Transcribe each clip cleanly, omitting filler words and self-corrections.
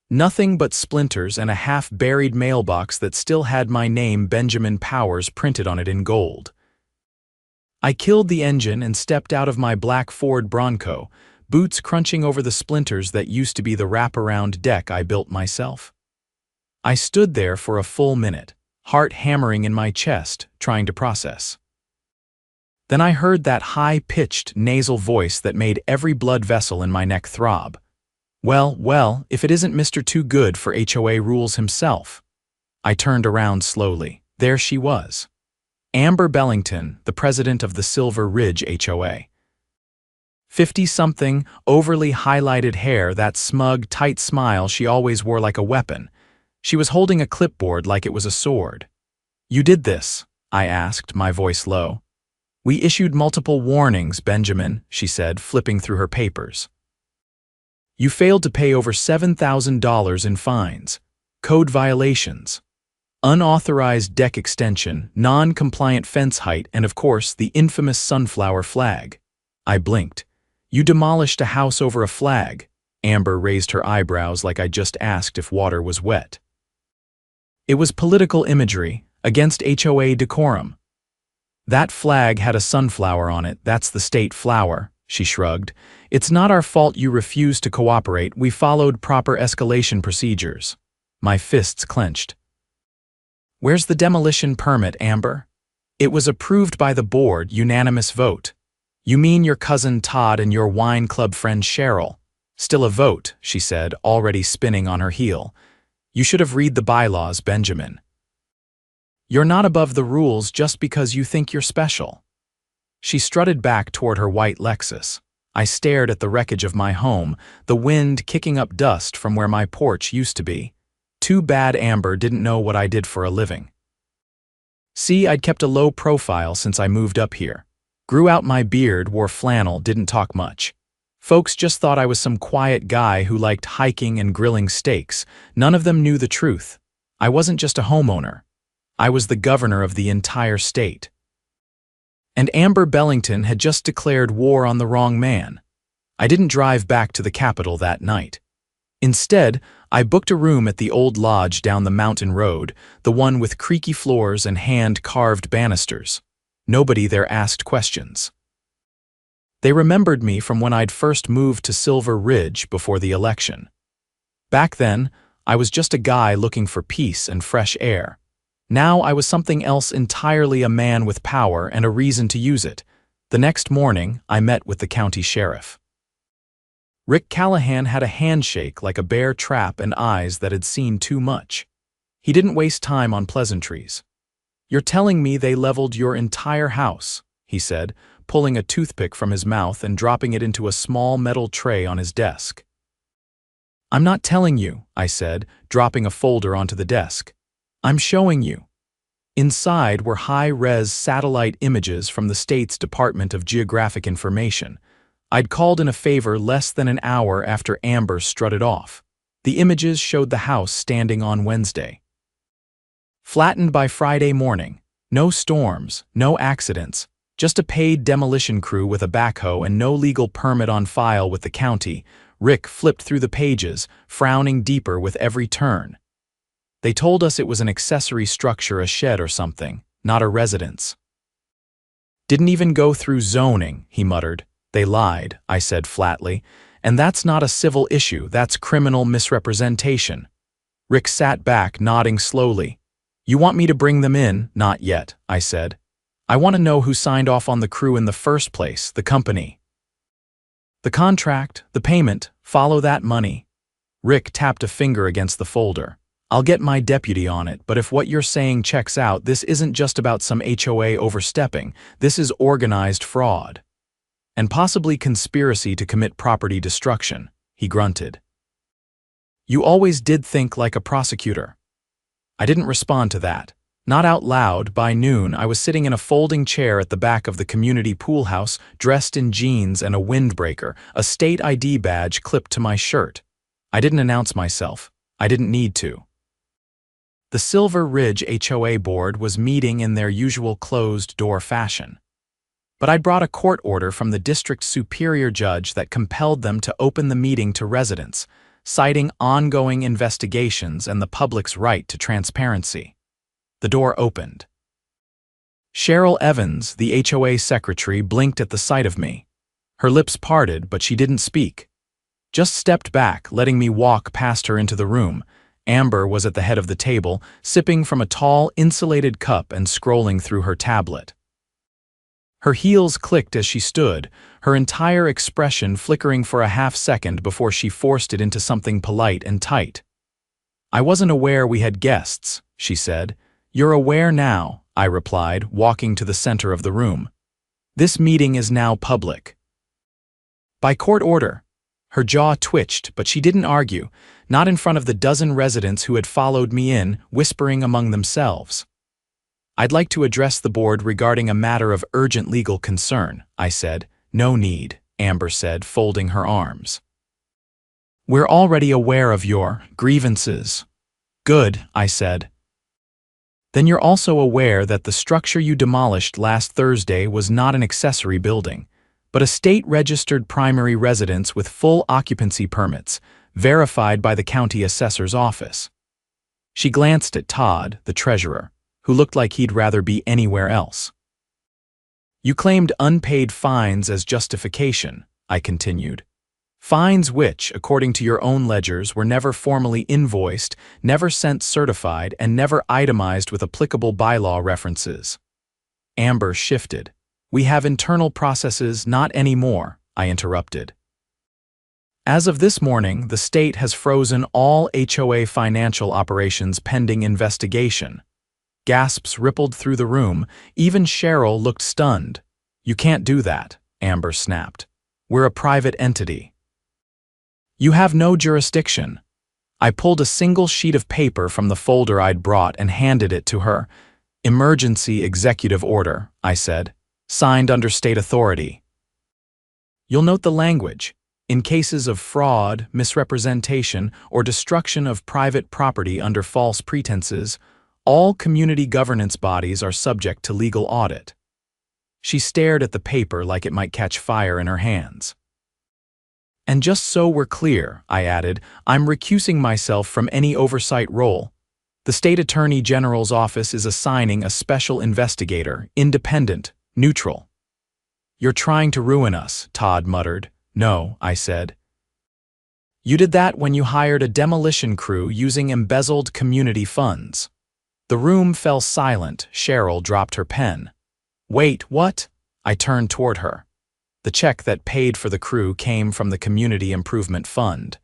Nothing but splinters and a half-buried mailbox that still had my name, Benjamin Powers, printed on it in gold. I killed the engine and stepped out of my black Ford Bronco, boots crunching over the splinters that used to be the wraparound deck I built myself. I stood there for a full minute, heart hammering in my chest, trying to process. Then I heard that high-pitched, nasal voice that made every blood vessel in my neck throb. Well, if it isn't Mr. Too Good for HOA rules himself. I turned around slowly. There she was. Amber Bellington, the president of the Silver Ridge HOA. 50-something, overly highlighted hair, that smug, tight smile she always wore like a weapon. She was holding a clipboard like it was a sword. "You did this?" I asked, my voice low. "We issued multiple warnings, Benjamin," she said, flipping through her papers. "You failed to pay over $7,000 in fines, code violations, unauthorized deck extension, non-compliant fence height, and of course, the infamous sunflower flag." I blinked. "You demolished a house over a flag." Amber raised her eyebrows like I just asked if water was wet. "It was political imagery, against HOA decorum." "That flag had a sunflower on it, that's the state flower," she shrugged. "It's not our fault you refused to cooperate, we followed proper escalation procedures." My fists clenched. "Where's the demolition permit, Amber?" "It was approved by the board, unanimous vote." "You mean your cousin Todd and your wine club friend Cheryl?" "Still a vote," she said, already spinning on her heel. "You should have read the bylaws, Benjamin. You're not above the rules just because you think you're special." She strutted back toward her white Lexus. I stared at the wreckage of my home, the wind kicking up dust from where my porch used to be. Too bad Amber didn't know what I did for a living. See, I'd kept a low profile since I moved up here. Grew out my beard, wore flannel, didn't talk much. Folks just thought I was some quiet guy who liked hiking and grilling steaks. None of them knew the truth. I wasn't just a homeowner. I was the governor of the entire state. And Amber Bellington had just declared war on the wrong man. I didn't drive back to the Capitol that night. Instead, I booked a room at the old lodge down the mountain road, the one with creaky floors and hand-carved banisters. Nobody there asked questions. They remembered me from when I'd first moved to Silver Ridge before the election. Back then, I was just a guy looking for peace and fresh air. Now I was something else entirely, a man with power and a reason to use it. The next morning, I met with the county sheriff. Rick Callahan had a handshake like a bear trap and eyes that had seen too much. He didn't waste time on pleasantries. "You're telling me they leveled your entire house," he said, pulling a toothpick from his mouth and dropping it into a small metal tray on his desk. "I'm not telling you," I said, dropping a folder onto the desk. "I'm showing you." Inside were high-res satellite images from the state's Department of Geographic Information. I'd called in a favor less than an hour after Amber strutted off. The images showed the house standing on Wednesday. Flattened by Friday morning. No storms, no accidents, just a paid demolition crew with a backhoe and no legal permit on file with the county. Rick flipped through the pages, frowning deeper with every turn. "They told us it was an accessory structure, a shed or something, not a residence." "Didn't even go through zoning," he muttered. "They lied," I said flatly. "And that's not a civil issue, that's criminal misrepresentation." Rick sat back, nodding slowly. "You want me to bring them in?" "Not yet," I said. "I want to know who signed off on the crew in the first place, the company. The contract, the payment, follow that money." Rick tapped a finger against the folder. "I'll get my deputy on it, but if what you're saying checks out, this isn't just about some HOA overstepping, this is organized fraud. And possibly conspiracy to commit property destruction," he grunted. "You always did think like a prosecutor." I didn't respond to that. Not out loud. By noon, I was sitting in a folding chair at the back of the community pool house, dressed in jeans and a windbreaker, a state ID badge clipped to my shirt. I didn't announce myself. I didn't need to. The Silver Ridge HOA board was meeting in their usual closed-door fashion. But I'd brought a court order from the district superior judge that compelled them to open the meeting to residents. citing ongoing investigations and the public's right to transparency. The door opened. Cheryl Evans, the HOA secretary, blinked at the sight of me. Her lips parted, but she didn't speak. Just stepped back, letting me walk past her into the room. Amber was at the head of the table, sipping from a tall, insulated cup and scrolling through her tablet. Her heels clicked as she stood, her entire expression flickering for a half-second before she forced it into something polite and tight. "I wasn't aware we had guests," she said. "You're aware now," I replied, walking to the center of the room. "This meeting is now public." "By court order." Her jaw twitched, but she didn't argue, not in front of the dozen residents who had followed me in, whispering among themselves. "I'd like to address the board regarding a matter of urgent legal concern," I said. "No need," Amber said, folding her arms. "We're already aware of your grievances." "Good," I said. "Then you're also aware that the structure you demolished last Thursday was not an accessory building, but a state-registered primary residence with full occupancy permits, verified by the county assessor's office." She glanced at Todd, the treasurer, who looked like he'd rather be anywhere else. "You claimed unpaid fines as justification," I continued. "Fines which, according to your own ledgers, were never formally invoiced, never sent certified, and never itemized with applicable bylaw references." Amber shifted. "We have internal processes, not anymore," I interrupted. "As of this morning, the state has frozen all HOA financial operations pending investigation." Gasps rippled through the room. Even Cheryl looked stunned. "You can't do that," Amber snapped. "We're a private entity." "You have no jurisdiction." I pulled a single sheet of paper from the folder I'd brought and handed it to her. "Emergency executive order," I said, "signed under state authority." "You'll note the language. In cases of fraud, misrepresentation, or destruction of private property under false pretenses, all community governance bodies are subject to legal audit." She stared at the paper like it might catch fire in her hands. "And just so we're clear," I added, "I'm recusing myself from any oversight role. The State Attorney General's office is assigning a special investigator, independent, neutral." "You're trying to ruin us," Todd muttered. "No," I said. "You did that when you hired a demolition crew using embezzled community funds." The room fell silent. Cheryl dropped her pen. "Wait, what?" I turned toward her. The check that paid for the crew came from the Community Improvement Fund.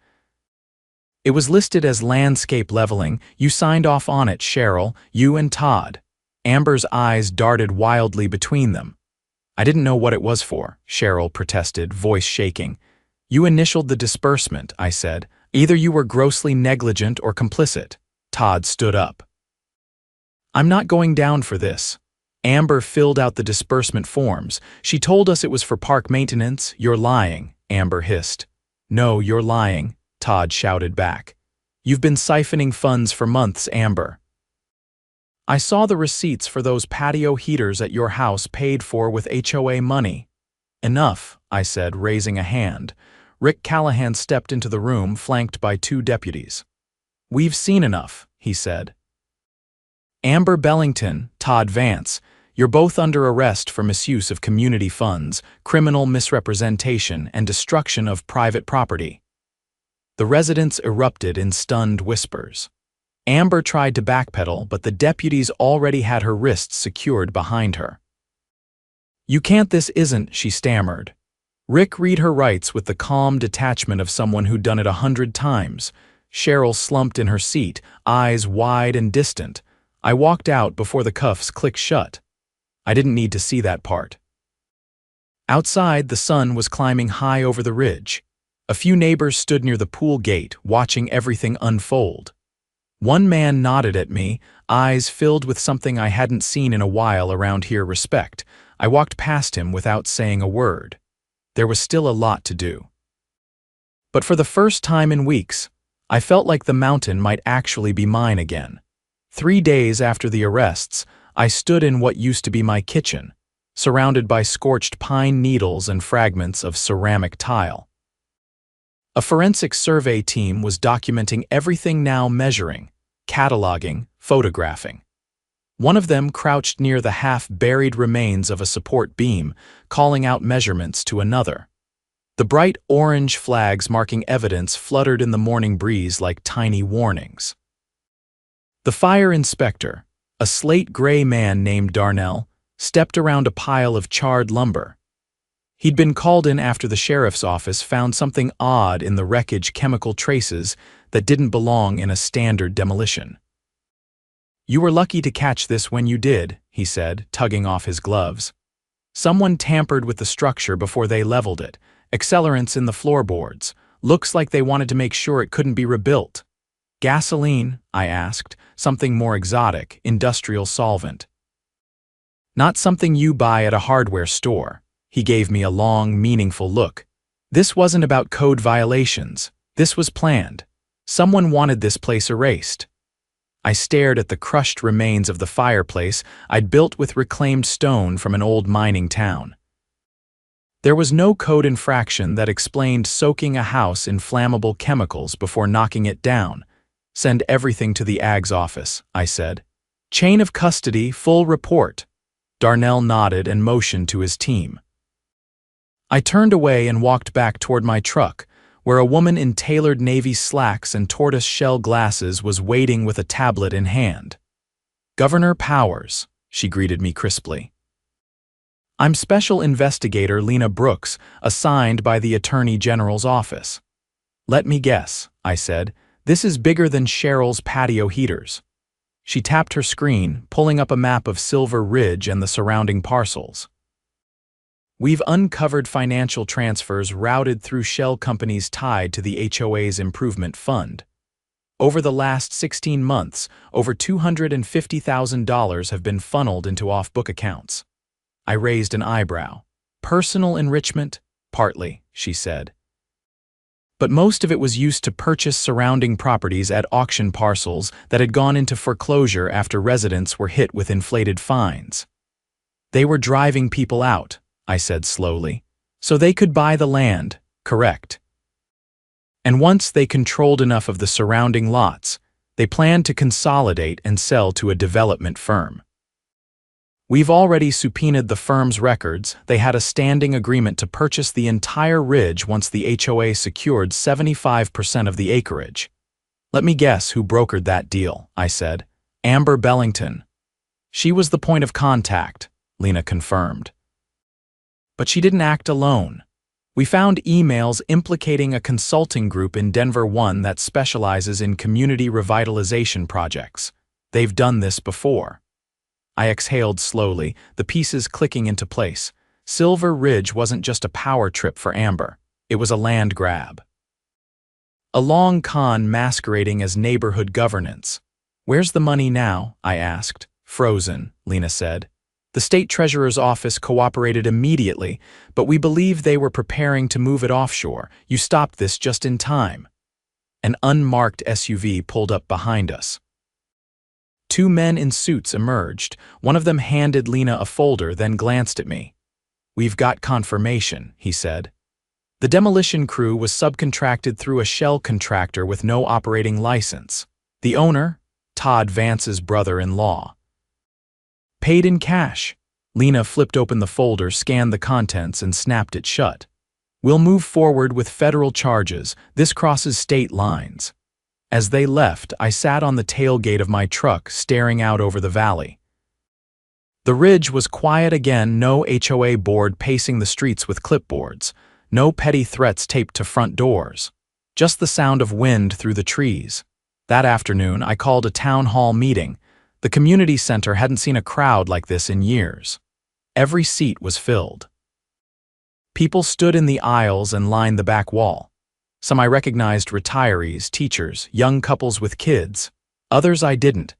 "It was listed as landscape leveling. You signed off on it, Cheryl, you and Todd." Amber's eyes darted wildly between them. "I didn't know what it was for," Cheryl protested, voice shaking. "You initialed the disbursement," I said. "Either you were grossly negligent or complicit." Todd stood up. "I'm not going down for this." Amber filled out the disbursement forms. "She told us it was for park maintenance." "You're lying," Amber hissed. "No, you're lying," Todd shouted back. "You've been siphoning funds for months, Amber." "I saw the receipts for those patio heaters at your house paid for with HOA money." "Enough," I said, raising a hand. Rick Callahan stepped into the room, flanked by two deputies. "We've seen enough," he said. "Amber Bellington, Todd Vance, you're both under arrest for misuse of community funds, criminal misrepresentation, and destruction of private property." The residents erupted in stunned whispers. Amber tried to backpedal, but the deputies already had her wrists secured behind her. "You can't, this isn't," she stammered. Rick read her rights with the calm detachment of someone who'd done it 100 times. Cheryl slumped in her seat, eyes wide and distant. I walked out before the cuffs clicked shut. I didn't need to see that part. Outside, the sun was climbing high over the ridge. A few neighbors stood near the pool gate, watching everything unfold. One man nodded at me, eyes filled with something I hadn't seen in a while around here: respect. I walked past him without saying a word. There was still a lot to do. But for the first time in weeks, I felt like the mountain might actually be mine again. 3 days after the arrests, I stood in what used to be my kitchen, surrounded by scorched pine needles and fragments of ceramic tile. A forensic survey team was documenting everything, now measuring, cataloging, photographing. One of them crouched near the half-buried remains of a support beam, calling out measurements to another. The bright orange flags marking evidence fluttered in the morning breeze like tiny warnings. The fire inspector, a slate-gray man named Darnell, stepped around a pile of charred lumber. He'd been called in after the sheriff's office found something odd in the wreckage, chemical traces that didn't belong in a standard demolition. "You were lucky to catch this when you did," he said, tugging off his gloves. "Someone tampered with the structure before they leveled it. Accelerants in the floorboards. Looks like they wanted to make sure it couldn't be rebuilt." "Gasoline?" I asked. "Something more exotic, industrial solvent?" "Not something you buy at a hardware store." He gave me a long, meaningful look. "This wasn't about code violations. This was planned. Someone wanted this place erased." I stared at the crushed remains of the fireplace I'd built with reclaimed stone from an old mining town. There was no code infraction that explained soaking a house in flammable chemicals before knocking it down. "Send everything to the AG's office," I said. "Chain of custody, full report." Darnell nodded and motioned to his team. I turned away and walked back toward my truck, where a woman in tailored navy slacks and tortoise-shell glasses was waiting with a tablet in hand. "Governor Powers," she greeted me crisply. "I'm Special Investigator Lena Brooks, assigned by the Attorney General's office." "Let me guess," I said. "This is bigger than Cheryl's patio heaters." She tapped her screen, pulling up a map of Silver Ridge and the surrounding parcels. "We've uncovered financial transfers routed through shell companies tied to the HOA's improvement fund. Over the last 16 months, over $250,000 have been funneled into off-book accounts." I raised an eyebrow. "Personal enrichment?" "Partly," she said. "But most of it was used to purchase surrounding properties at auction parcels that had gone into foreclosure after residents were hit with inflated fines. They were driving people out," I said slowly, "so they could buy the land, correct? And once they controlled enough of the surrounding lots, they planned to consolidate and sell to a development firm. We've already subpoenaed the firm's records. They had a standing agreement to purchase the entire ridge once the HOA secured 75% of the acreage." "Let me guess who brokered that deal," I said. "Amber Bellington." "She was the point of contact," Lena confirmed. "But she didn't act alone. We found emails implicating a consulting group in Denver that specializes in community revitalization projects. They've done this before." I exhaled slowly, the pieces clicking into place. Silver Ridge wasn't just a power trip for Amber. It was a land grab. A long con masquerading as neighborhood governance. "Where's the money now?" I asked. "Frozen," Lena said. "The state treasurer's office cooperated immediately, but we believe they were preparing to move it offshore. You stopped this just in time." An unmarked SUV pulled up behind us. Two men in suits emerged. One of them handed Lena a folder, then glanced at me. "We've got confirmation," he said. "The demolition crew was subcontracted through a shell contractor with no operating license. The owner, Todd Vance's brother-in-law. Paid in cash." Lena flipped open the folder, scanned the contents, and snapped it shut. "We'll move forward with federal charges. This crosses state lines." As they left, I sat on the tailgate of my truck, staring out over the valley. The ridge was quiet again, no HOA board pacing the streets with clipboards, no petty threats taped to front doors. Just the sound of wind through the trees. That afternoon, I called a town hall meeting. The community center hadn't seen a crowd like this in years. Every seat was filled. People stood in the aisles and lined the back wall. Some I recognized: retirees, teachers, young couples with kids. Others I didn't.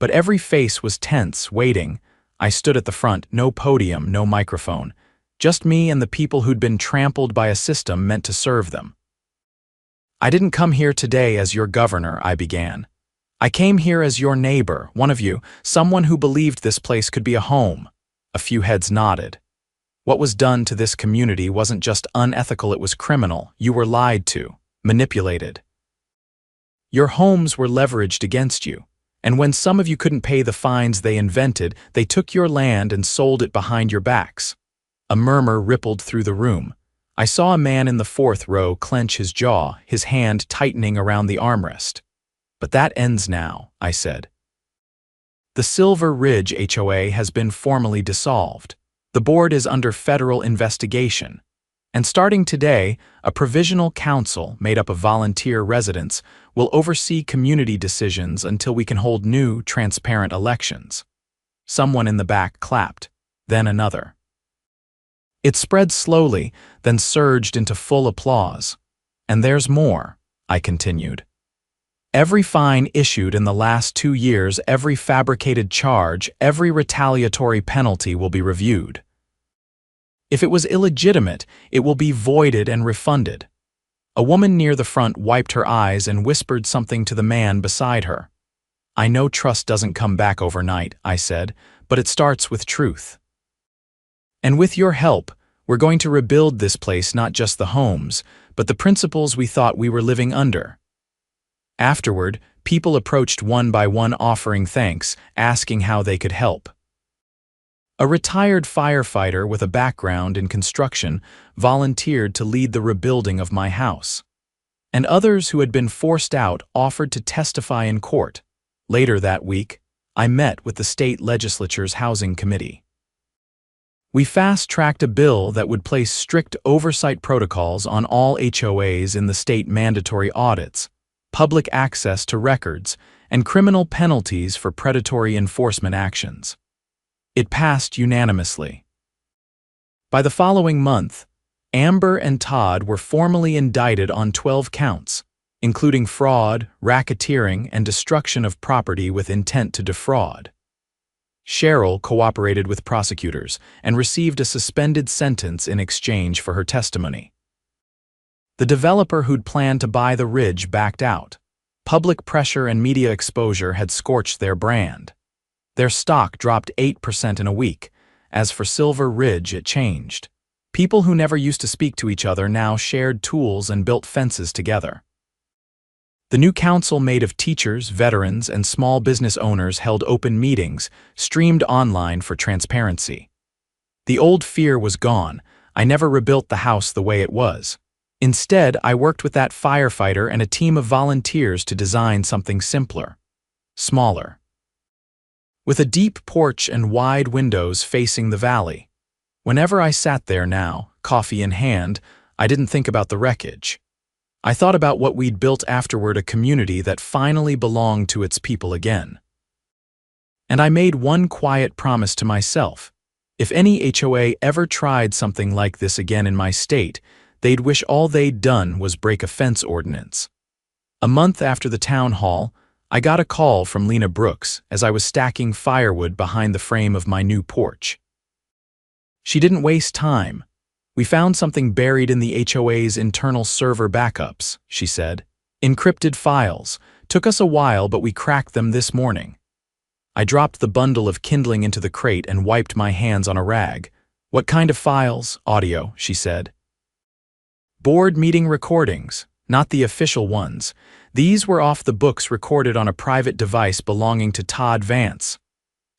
But every face was tense, waiting. I stood at the front, no podium, no microphone. Just me and the people who'd been trampled by a system meant to serve them. "I didn't come here today as your governor," I began. "I came here as your neighbor, one of you, someone who believed this place could be a home." A few heads nodded. "What was done to this community wasn't just unethical, it was criminal. You were lied to." manipulated. Your homes were leveraged against you, and when some of you couldn't pay the fines they invented, they took your land and sold it behind your backs. A murmur rippled through the room. I saw a man in the fourth row clench his jaw, his hand tightening around the armrest. But that ends now, I said. The Silver Ridge HOA has been formally dissolved. The board is under federal investigation. And starting today, a provisional council made up of volunteer residents will oversee community decisions until we can hold new, transparent elections. Someone in the back clapped, then another. It spread slowly, then surged into full applause. And there's more, I continued. Every fine issued in the last 2 years, every fabricated charge, every retaliatory penalty will be reviewed. If it was illegitimate, it will be voided and refunded. A woman near the front wiped her eyes and whispered something to the man beside her. I know trust doesn't come back overnight, I said, but it starts with truth. And with your help, we're going to rebuild this place, not just the homes, but the principles we thought we were living under. Afterward, people approached one by one offering thanks, asking how they could help. A retired firefighter with a background in construction volunteered to lead the rebuilding of my house. And others who had been forced out offered to testify in court. Later that week, I met with the state legislature's housing committee. We fast-tracked a bill that would place strict oversight protocols on all HOAs in the state, mandatory audits, public access to records, and criminal penalties for predatory enforcement actions. It passed unanimously. By the following month, Amber and Todd were formally indicted on 12 counts, including fraud, racketeering, and destruction of property with intent to defraud. Cheryl cooperated with prosecutors and received a suspended sentence in exchange for her testimony. The developer who'd planned to buy the Ridge backed out. Public pressure and media exposure had scorched their brand. Their stock dropped 8% in a week. As for Silver Ridge, it changed. People who never used to speak to each other now shared tools and built fences together. The new council, made of teachers, veterans, and small business owners, held open meetings, streamed online for transparency. The old fear was gone. I never rebuilt the house the way it was. Instead, I worked with that firefighter and a team of volunteers to design something simpler, smaller. With a deep porch and wide windows facing the valley. Whenever I sat there now, coffee in hand, I didn't think about the wreckage. I thought about what we'd built afterward, a community that finally belonged to its people again. And I made one quiet promise to myself. If any HOA ever tried something like this again in my state, they'd wish all they'd done was break a fence ordinance. A month after the town hall, I got a call from Lena Brooks as I was stacking firewood behind the frame of my new porch. She didn't waste time. We found something buried in the HOA's internal server backups, she said. Encrypted files. Took us a while, but we cracked them this morning. I dropped the bundle of kindling into the crate and wiped my hands on a rag. What kind of files? Audio, she said. Board meeting recordings, not the official ones. These were off the books, recorded on a private device belonging to Todd Vance.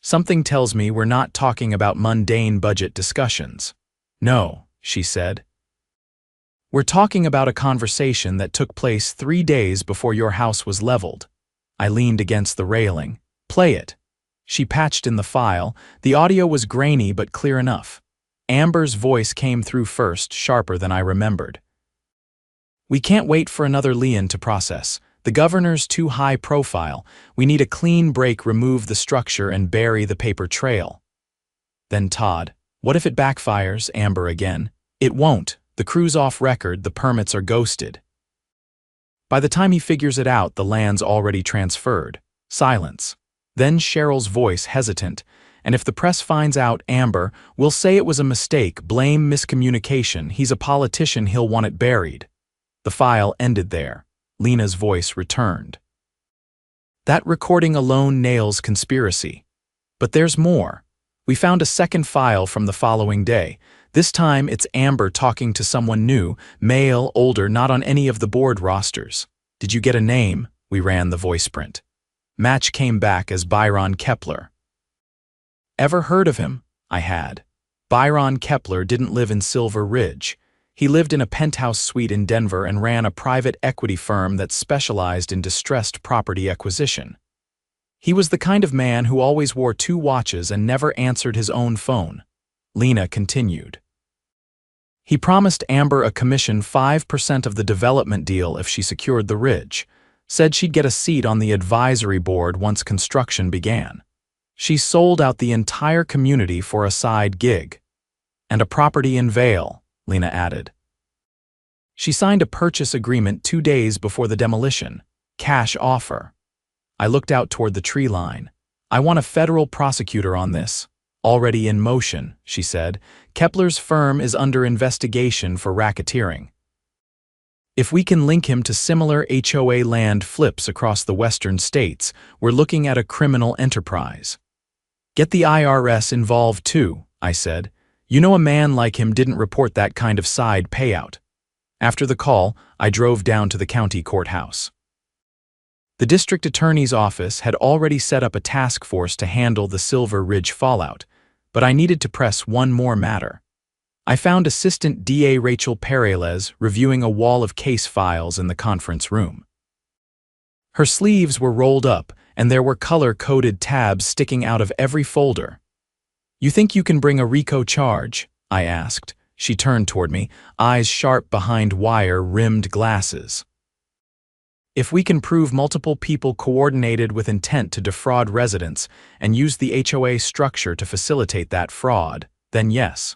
Something tells me we're not talking about mundane budget discussions. No, she said. We're talking about a conversation that took place 3 days before your house was leveled. I leaned against the railing. Play it. She patched in the file. The audio was grainy but clear enough. Amber's voice came through first, sharper than I remembered. We can't wait for another lien to process. The governor's too high profile. We need a clean break, remove the structure, and bury the paper trail. Then Todd, what if it backfires? Amber again. It won't. The crew's off record, the permits are ghosted. By the time he figures it out, the land's already transferred. Silence. Then Cheryl's voice, hesitant. And if the press finds out, Amber, we'll say it was a mistake, blame miscommunication. He's a politician, he'll want it buried. The file ended there. Lena's voice returned. That recording alone nails conspiracy. But there's more. We found a second file from the following day. This time, it's Amber talking to someone new, male, older, not on any of the board rosters. "Did you get a name?" We ran the voice print. Match came back as Byron Kepler. Ever heard of him? I had. Byron Kepler didn't live in Silver Ridge. He lived in a penthouse suite in Denver and ran a private equity firm that specialized in distressed property acquisition. He was the kind of man who always wore 2 watches and never answered his own phone. Lena continued. He promised Amber a commission 5% of the development deal if she secured the ridge, said she'd get a seat on the advisory board once construction began. She sold out the entire community for a side gig. And a property in Vail, Lena added. She signed a purchase agreement 2 days before the demolition. Cash offer. I looked out toward the tree line. "I want a federal prosecutor on this." "Already in motion," she said. "Kepler's firm is under investigation for racketeering. If we can link him to similar HOA land flips across the western states, we're looking at a criminal enterprise." "Get the IRS involved too," I said. "You know, a man like him didn't report that kind of side payout." After the call, I drove down to the county courthouse. The district attorney's office had already set up a task force to handle the Silver Ridge fallout, but I needed to press one more matter. I found Assistant DA Rachel Perez reviewing a wall of case files in the conference room. Her sleeves were rolled up, and there were color-coded tabs sticking out of every folder. "You think you can bring a RICO charge?" I asked. She turned toward me, eyes sharp behind wire-rimmed glasses. "If we can prove multiple people coordinated with intent to defraud residents and use the HOA structure to facilitate that fraud, then yes.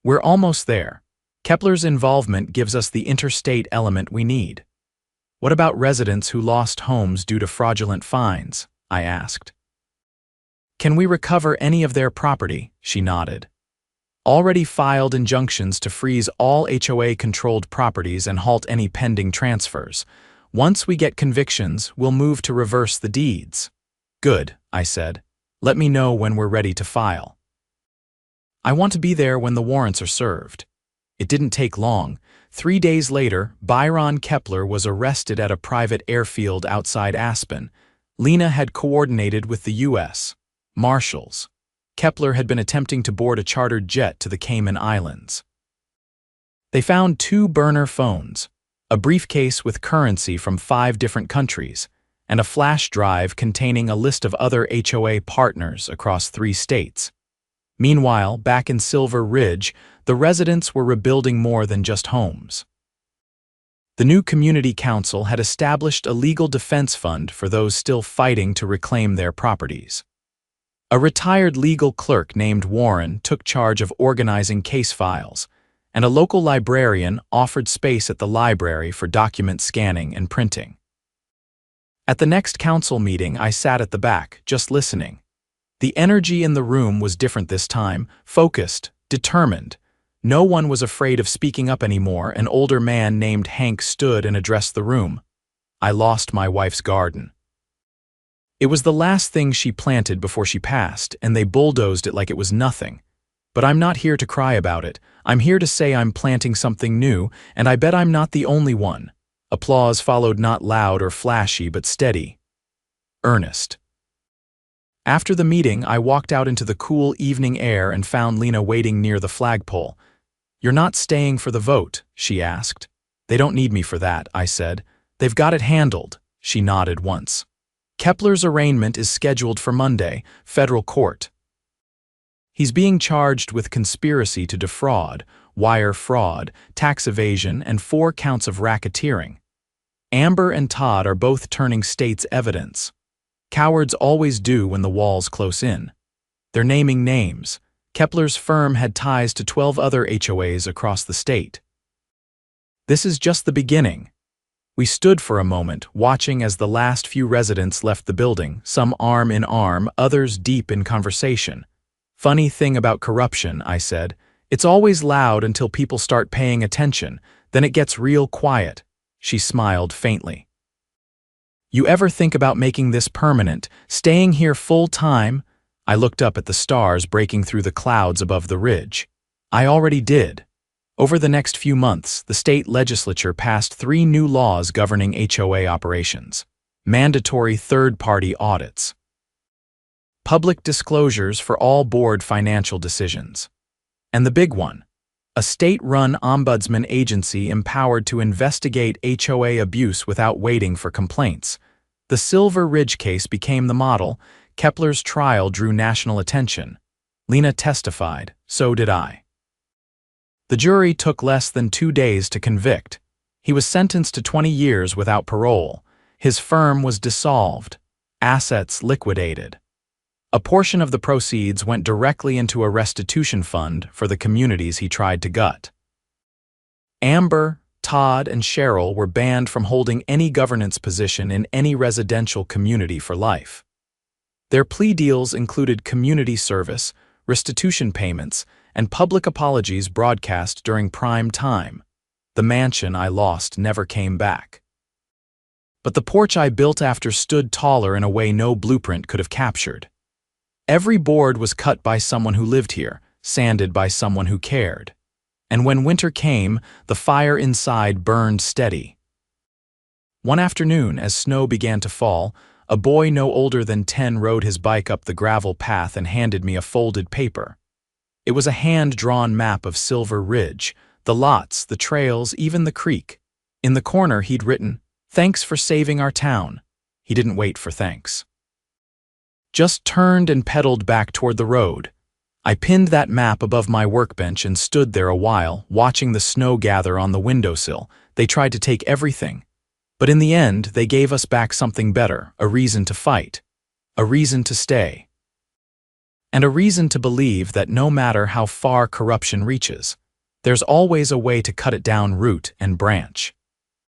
We're almost there. Kepler's involvement gives us the interstate element we need." "What about residents who lost homes due to fraudulent fines?" I asked. "Can we recover any of their property?" She nodded. "Already filed injunctions to freeze all HOA-controlled properties and halt any pending transfers. Once we get convictions, we'll move to reverse the deeds." "Good," I said. "Let me know when we're ready to file." "I want to be there when the warrants are served." It didn't take long. 3 days later, Byron Kepler was arrested at a private airfield outside Aspen. Lena had coordinated with the U.S. Marshals. Kepler had been attempting to board a chartered jet to the Cayman Islands. They found 2 burner phones, a briefcase with currency from 5 different countries, and a flash drive containing a list of other HOA partners across 3 states. Meanwhile, back in Silver Ridge, the residents were rebuilding more than just homes. The new community council had established a legal defense fund for those still fighting to reclaim their properties. A retired legal clerk named Warren took charge of organizing case files, and a local librarian offered space at the library for document scanning and printing. At the next council meeting, I sat at the back, just listening. The energy in the room was different this time, focused, determined. No one was afraid of speaking up anymore. An older man named Hank stood and addressed the room. "I lost my wife's garden. It was the last thing she planted before she passed, and they bulldozed it like it was nothing. But I'm not here to cry about it. I'm here to say I'm planting something new, and I bet I'm not the only one." Applause followed, not loud or flashy, but steady. Earnest. After the meeting, I walked out into the cool evening air and found Lena waiting near the flagpole. "You're not staying for the vote?" she asked. "They don't need me for that," I said. "They've got it handled." She nodded once. "Kepler's arraignment is scheduled for Monday, federal court. He's being charged with conspiracy to defraud, wire fraud, tax evasion, and 4 counts of racketeering. Amber and Todd are both turning state's evidence. Cowards always do when the wall's close in. They're naming names. Kepler's firm had ties to 12 other HOAs across the state. This is just the beginning." We stood for a moment, watching as the last few residents left the building, some arm in arm, others deep in conversation. "Funny thing about corruption," I said. "It's always loud until people start paying attention, then it gets real quiet." She smiled faintly. "You ever think about making this permanent, staying here full time?" I looked up at the stars breaking through the clouds above the ridge. I already did. Over the next few months, the state legislature passed 3 new laws governing HOA operations. Mandatory third-party audits. Public disclosures for all board financial decisions. And the big one, a state-run ombudsman agency empowered to investigate HOA abuse without waiting for complaints. The Silver Ridge case became the model. Kepler's trial drew national attention. Lena testified, so did I. The jury took less than 2 days to convict. He was sentenced to 20 years without parole. His firm was dissolved, assets liquidated. A portion of the proceeds went directly into a restitution fund for the communities he tried to gut. Amber, Todd, and Cheryl were banned from holding any governance position in any residential community for life. Their plea deals included community service, restitution payments, and public apologies broadcast during prime time. The mansion I lost never came back. But the porch I built after stood taller in a way no blueprint could have captured. Every board was cut by someone who lived here, sanded by someone who cared. And when winter came, the fire inside burned steady. One afternoon, as snow began to fall, a boy no older than 10 rode his bike up the gravel path and handed me a folded paper. It was a hand-drawn map of Silver Ridge, the lots, the trails, even the creek. In the corner he'd written, "Thanks for saving our town." He didn't wait for thanks. Just turned and pedaled back toward the road. I pinned that map above my workbench and stood there a while, watching the snow gather on the windowsill. They tried to take everything. But in the end, they gave us back something better, a reason to fight, a reason to stay. And a reason to believe that no matter how far corruption reaches, there's always a way to cut it down root and branch.